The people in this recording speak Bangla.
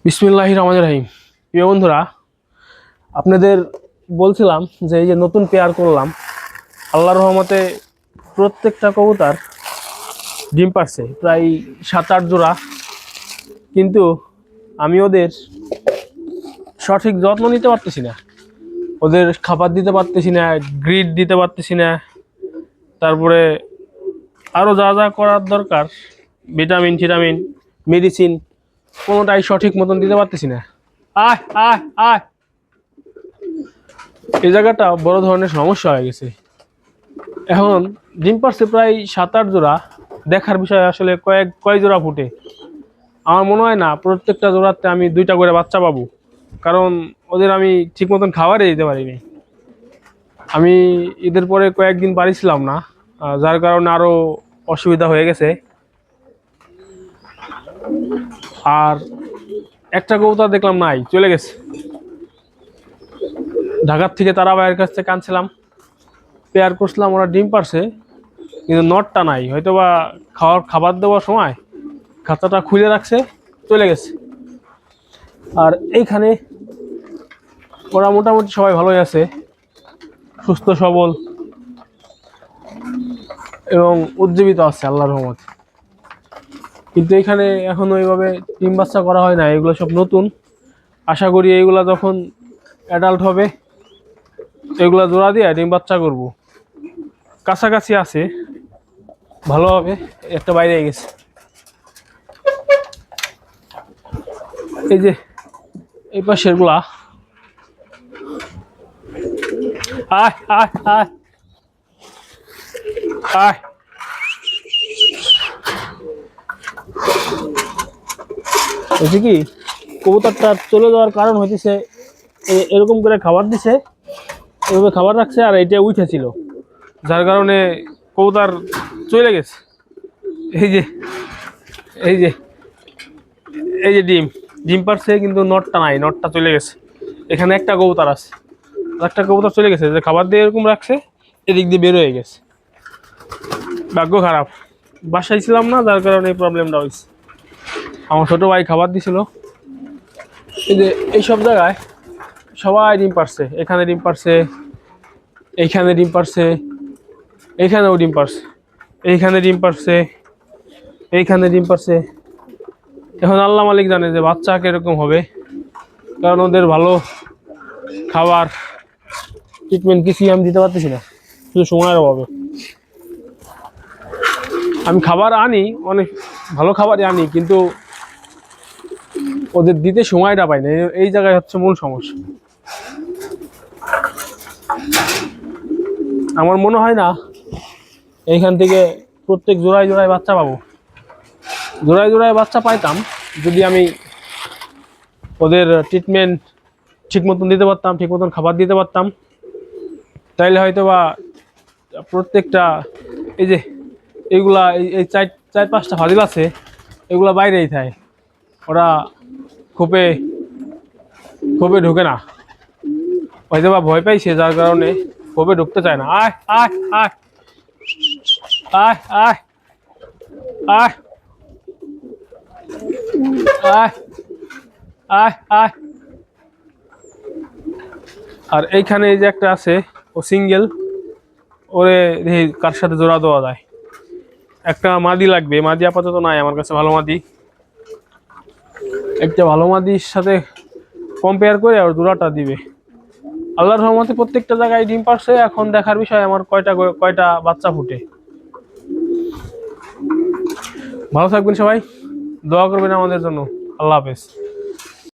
বিসমিল্লাহির রহমানির রহিম। প্রিয় বন্ধুরা, আপনাদের বলছিলাম যে এই যে নতুন পেয়ার করলাম, আল্লাহর রহমতে প্রত্যেকটা কবুতর ডিম পারছে, প্রায় 7-8 জোড়া। কিন্তু আমি ওদের সঠিক যত্ন নিতে পারতেছি না, ওদের খাবার দিতে পারতেছি না, গ্রিড দিতে পারতেছি না, তারপরে আরও যা যা করার দরকার, ভিটামিন ফিটামিন মেডিসিন কোনোটাই সঠিক মতন দিতে পারতেছি না। আয় আয় আয়, এই জায়গাটা বড় ধরনের সমস্যা হয়ে গেছে। এখন ডিম পারছে প্রায় 7-8 জোড়া। দেখার বিষয় আসলে কয় জোড়া ফুটে। আমার মনে হয় না প্রত্যেকটা জোড়াতে আমি 2টা করে বাচ্চা পাবো, কারণ ওদের আমি ঠিক মতন খাবারই দিতে পারিনি। আমি ঈদের পরে কয়েকদিন পারিছিলাম না, যার কারণে আরও অসুবিধা হয়ে গেছে। আর একটা কবুতর দেখলাম নাই, চলে গেছে। ঢাকার থেকে তারা ভাইয়ের কাছ থেকে আনছিলাম, পেয়ার করছিলাম, ওরা ডিম পারছে, কিন্তু নটটা নাই। হয়তো বা খাবার দেওয়ার সময় খাঁচাটা খুলে রাখছে, চলে গেছে। আর এইখানে ওরা মোটামুটি সবাই ভালোই আছে, সুস্থ সবল এবং উজ্জীবিত আছে আল্লাহর রহমতে। কিন্তু এখানে এখনো এইভাবে ডিম বাচ্চা করা হয় না, এগুলো সব নতুন। আশা করি এইগুলা যখন অ্যাডাল্ট হবে এগুলা জোড়া দিয়ে ডিম বাচ্চা করবো। কাছাকাছি আছে, ভালো হবে। একটা বাইরে গেছে, এই যে এই পাশের গুলা। আয় আয় আয় আয়, হয়েছে কি, কবুতরটা চলে যাওয়ার কারণ হইতেছে এরকম করে খাবার দিছে, এভাবে খাবার রাখছে, আর এটা উঠেছিল, যার কারণে কবুতর চলে গেছে। এই যে এই যে এই যে ডিম ডিম পারছে, কিন্তু নটটা নাই, নটটা চলে গেছে। এখানে একটা কবুতর আছে, একটা কবুতর চলে গেছে, যে খাবার দিয়ে এরকম রাখছে, এদিক দিয়ে বের হয়ে গেছে। ভাগ্য খারাপ, বাসায় ছিলাম না, যার কারণে এই প্রবলেমটা হয়েছে। আমার ছোট ভাই খাবার দিছিল। এই যে এইসব জায়গায় সবাই ডিম পারছে, এখানে ডিম পারছে, এইখানে ডিম পারছে, এইখানেও ডিম পারছে, এইখানে ডিম পারছে, এইখানে ডিম পারছে। এখন আল্লাহ মালিক জানে যে বাচ্চা কিরকম হবে, কারণ ওদের ভালো খাবার ট্রিটমেন্ট কিছুই আমি দিতে পারতেছি না, শুধু সময়ের অভাবে। আমি খাবার আনি, অনেক ভালো খাবারই আনি, কিন্তু ওদের দিতে সময়টা পাই না। এই জায়গায় হচ্ছে মূল সমস্যা। আমার মনে হয় না এইখান থেকে প্রত্যেক জোড়ায় জোড়ায় বাচ্চা পাবো। জোড়ায় জোড়ায় বাচ্চা পাইতাম যদি আমি ওদের ট্রিটমেন্ট ঠিক মতন দিতে পারতাম, ঠিক মতন খাবার দিতে পারতাম, তাইলে হয়তো বা প্রত্যেকটা, এই যে এইগুলা, এই 4-5টা ফাজিল আছে, এগুলা বাইরেই থাকে, ওরা খোপে খোপে ঢুকে না, হয়তো বা ভয় পাইছে, যার কারণে খোপে ঢুকতে চায় না। আয় আয় আয় আয় আয় আয় আয় আয় আয়। আর এইখানে এই যে একটা আছে, ও সিঙ্গেল, ওরে দেখি কার সাথে জোড়া দেওয়া যায়। একটা মাদি লাগবে, মাদি আপাতত নাই আমার কাছে, ভালো মাদি। একটা ভালো মাদির সাথে কম্পেয়ার করে আর জোড়াটা দিবে। আল্লাহর রহমতে প্রত্যেকটা জায়গায় ডিম পারছে। এখন দেখার বিষয় আমার কয়টা বাচ্চা ফুটে। ভালো থাকবেন সবাই, দোয়া করবেন আমাদের জন্য। আল্লাহ হাফেজ।